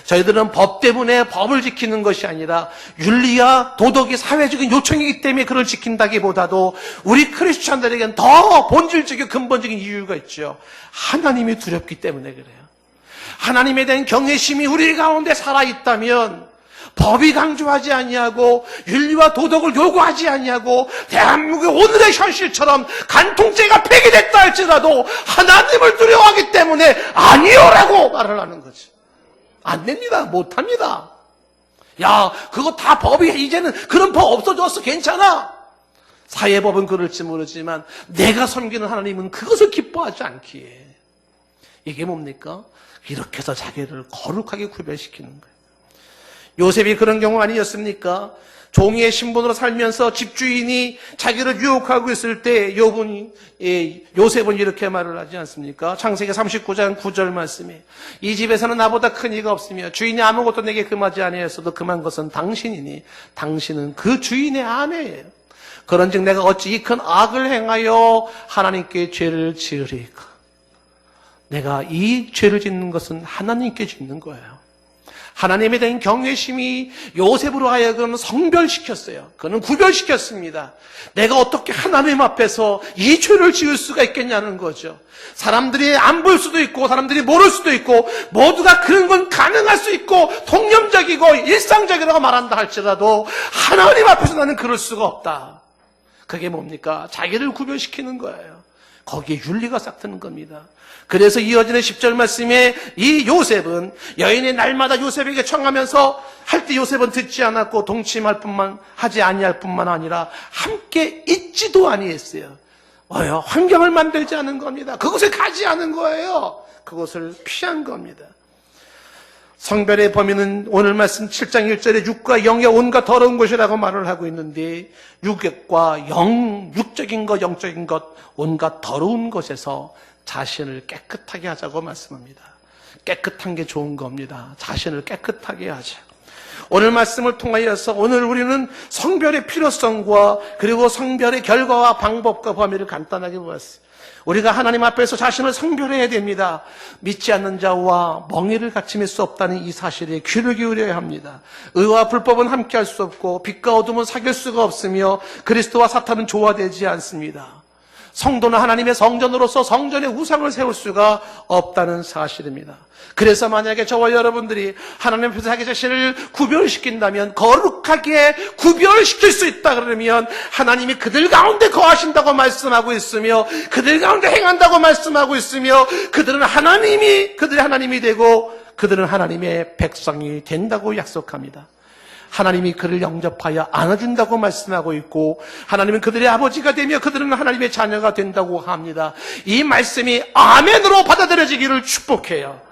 S1: 저희들은 법 때문에 법을 지키는 것이 아니라 윤리와 도덕이 사회적인 요청이기 때문에 그걸 지킨다기보다도 우리 크리스찬들에게는 더 본질적이고 근본적인 이유가 있죠. 하나님이 두렵기 때문에 그래요. 하나님에 대한 경외심이 우리 가운데 살아있다면 법이 강조하지 아니하고 윤리와 도덕을 요구하지 아니하고 대한민국의 오늘의 현실처럼 간통죄가 폐기됐다 할지라도 하나님을 두려워하기 때문에 아니요라고 말을 하는 거지. 안 됩니다. 못합니다. 야, 그거 다 법이 이제는 그런 법 없어졌어. 괜찮아. 사회법은 그럴지 모르지만 내가 섬기는 하나님은 그것을 기뻐하지 않기에. 이게 뭡니까? 이렇게 해서 자기를 거룩하게 구별시키는 거예요. 요셉이 그런 경우 아니었습니까? 종이의 신분으로 살면서 집주인이 자기를 유혹하고 있을 때 요셉은 이렇게 말을 하지 않습니까? 창세기 39장 9절 말씀에 이 집에서는 나보다 큰 이가 없으며 주인이 아무것도 내게 금하지 아니하였어도 금한 것은 당신이니 당신은 그 주인의 아내예요. 그런즉 내가 어찌 이 큰 악을 행하여 하나님께 죄를 지으리까? 내가 이 죄를 짓는 것은 하나님께 짓는 거예요. 하나님에 대한 경외심이 요셉으로 하여금 성별시켰어요. 그는 구별시켰습니다. 내가 어떻게 하나님 앞에서 이 죄를 지을 수가 있겠냐는 거죠. 사람들이 안 볼 수도 있고 사람들이 모를 수도 있고 모두가 그런 건 가능할 수 있고 통념적이고 일상적이라고 말한다 할지라도 하나님 앞에서 나는 그럴 수가 없다. 그게 뭡니까? 자기를 구별시키는 거예요. 거기에 윤리가 싹 트는 겁니다. 그래서 이어지는 10절 말씀에 이 요셉은 여인이 날마다 요셉에게 청하면서 할 때 요셉은 듣지 않았고 동침할 뿐만 하지 아니할 뿐만 아니라 함께 있지도 아니했어요. 환경을 만들지 않은 겁니다. 그곳에 가지 않은 거예요. 그곳을 피한 겁니다. 성별의 범위는 오늘 말씀 7장 1절에 육과 영의 온갖 더러운 것이라고 말을 하고 있는데 육과 육적인 것, 영적인 것, 온갖 더러운 것에서 자신을 깨끗하게 하자고 말씀합니다. 깨끗한 게 좋은 겁니다. 자신을 깨끗하게 하자. 오늘 말씀을 통하여서 오늘 우리는 성별의 필요성과 그리고 성별의 결과와 방법과 범위를 간단하게 보았어요. 우리가 하나님 앞에서 자신을 성별해야 됩니다. 믿지 않는 자와 멍에를 같이 맬 수 없다는 이 사실에 귀를 기울여야 합니다. 의와 불법은 함께할 수 없고 빛과 어둠은 사귈 수가 없으며 그리스도와 사탄은 조화되지 않습니다. 성도는 하나님의 성전으로서 성전의 우상을 세울 수가 없다는 사실입니다. 그래서 만약에 저와 여러분들이 하나님 앞에서 자기 자신을 구별시킨다면, 거룩하게 구별시킬 수 있다 그러면 하나님이 그들 가운데 거하신다고 말씀하고 있으며 그들 가운데 행한다고 말씀하고 있으며 그들은 그들의 하나님이 되고 그들은 하나님의 백성이 된다고 약속합니다. 하나님이 그를 영접하여 안아준다고 말씀하고 있고 하나님은 그들의 아버지가 되며 그들은 하나님의 자녀가 된다고 합니다. 이 말씀이 아멘으로 받아들여지기를 축복해요.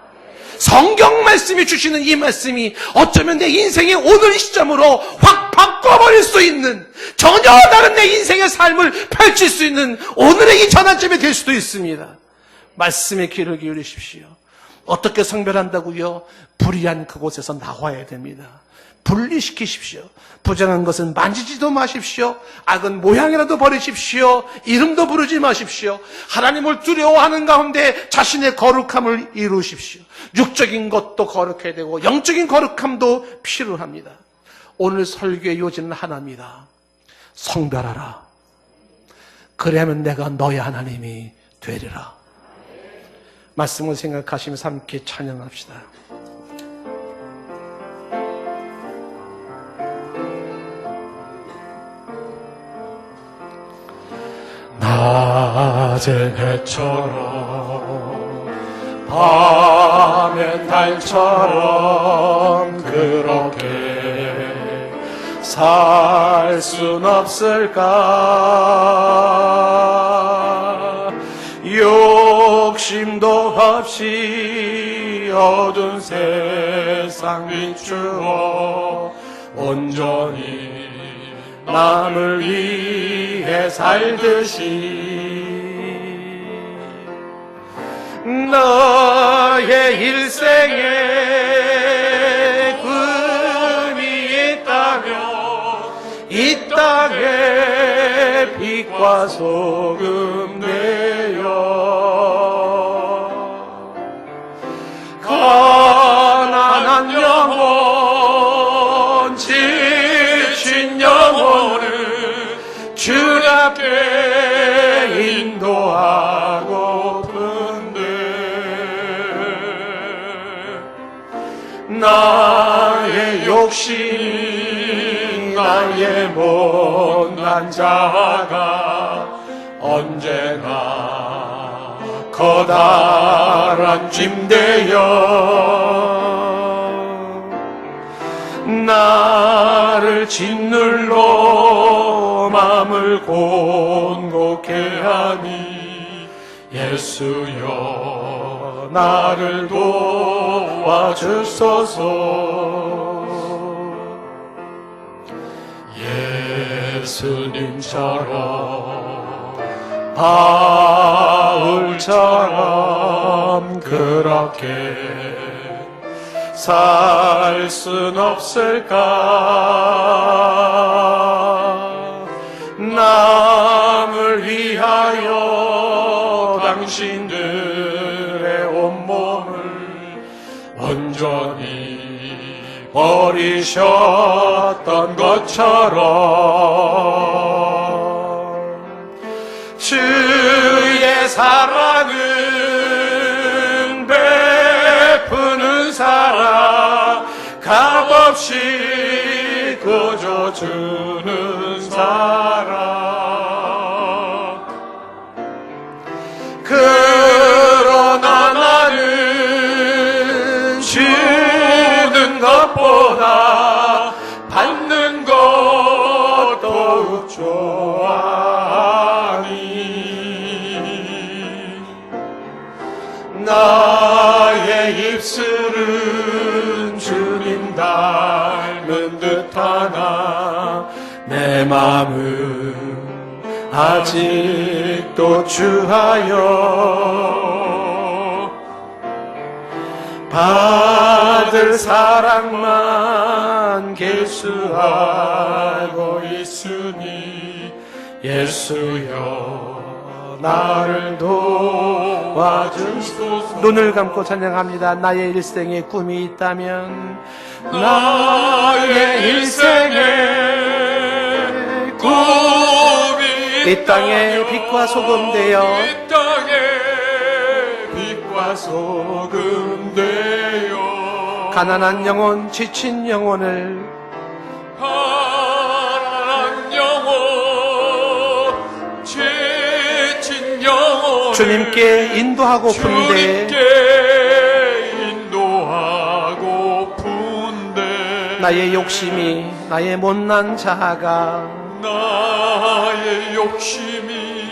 S1: 성경 말씀이 주시는 이 말씀이 어쩌면 내 인생의 오늘 시점으로 확 바꿔버릴 수 있는, 전혀 다른 내 인생의 삶을 펼칠 수 있는 오늘의 이 전환점이 될 수도 있습니다. 말씀에 귀를 기울이십시오. 어떻게 성별한다고요? 불의한 그곳에서 나와야 됩니다. 분리시키십시오. 부정한 것은 만지지도 마십시오. 악은 모양이라도 버리십시오. 이름도 부르지 마십시오. 하나님을 두려워하는 가운데 자신의 거룩함을 이루십시오. 육적인 것도 거룩해야 되고 영적인 거룩함도 필요합니다. 오늘 설교의 요지는 하나입니다. 성별하라. 그래야만 내가 너의 하나님이 되리라. 말씀을 생각하시면서 함께 찬양합시다. 낮엔 해처럼 밤엔 달처럼 그렇게 살 순 없을까? 욕심도 없이 어두운 세상 비추어 온전히 남을 위해 살듯이 너의 일생에 꿈이 있다면 이 땅에 빛과 소금 되어 가난한 영혼 지친 영혼을 주 앞에 인도하고픈데 나의 욕심이 나의 못난 자가 언제나 커다란 짐되어 나를 짓눌러 마음을 곤곡해 하니 예수여 나를 도와주소서. 예수님처럼 바울처럼 그렇게 살 순 없을까? 남을 위하여 당신들의 온몸을 온전히 버리셨던 것처럼 주의 사랑은 베푸는 사랑 값없이 거저주는 사랑 그러나 나는 주는 것보다 받는 것 더욱 좋아하니 나의 입술은 주님 닮은 듯하나 내 마음은 아직도 주하여 받을 사랑만 계수하고 있으니 예수여 나를 도와주소서. 눈을 감고 찬양합니다. 나의 일생에 꿈이 있다면 나의 일생에 꿈이 이 땅에 빛과 소금 되어 이 땅에 빛과 소금 되어 가난한 영혼 지친 영혼을 가난한 영혼 지친 영혼 주님께 인도하고픈데 나의 욕심이 나의 못난 자아가 나의 욕심이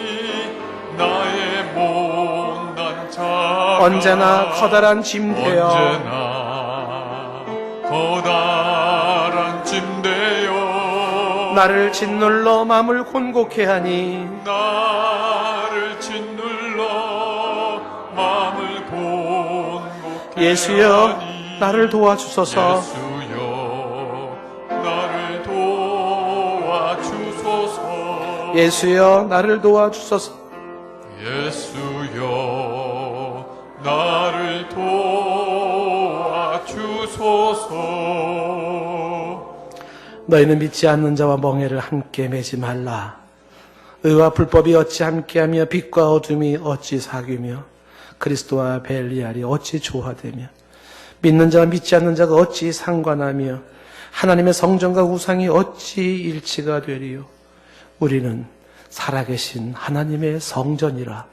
S1: 나의 못난 자아가 언제나 커다란 짐 되어 언제나 커다란 짐 되어 나를 짓눌러 마음을 곤곡해 하니 나를 짓눌러 마음을 곤곡해 예수여 나를 도와주소서. 예수여 나를 도와주소서. 예수여 나를 도와주소서. 너희는 믿지 않는 자와 멍에를 함께 매지 말라. 의와 불법이 어찌 함께하며 빛과 어둠이 어찌 사귀며 그리스도와 벨리알이 어찌 조화되며 믿는 자와 믿지 않는 자가 어찌 상관하며 하나님의 성전과 우상이 어찌 일치가 되리요. 우리는 살아계신 하나님의 성전이라.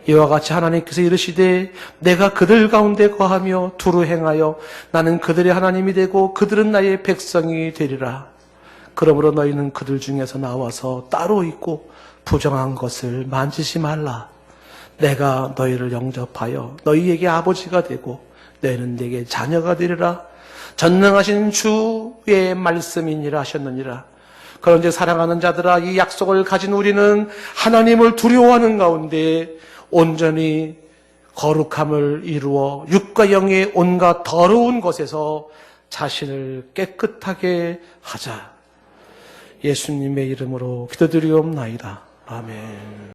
S1: 이와 같이 하나님께서 이르시되 내가 그들 가운데 거하며 두루 행하여 나는 그들의 하나님이 되고 그들은 나의 백성이 되리라. 그러므로 너희는 그들 중에서 나와서 따로 있고 부정한 것을 만지지 말라. 내가 너희를 영접하여 너희에게 아버지가 되고 너희는 내게 자녀가 되리라. 전능하신 주의 말씀이니라 하셨느니라. 그런데 사랑하는 자들아, 이 약속을 가진 우리는 하나님을 두려워하는 가운데 온전히 거룩함을 이루어 육과 영의 온갖 더러운 것에서 자신을 깨끗하게 하자. 예수님의 이름으로 기도드리옵나이다. 아멘.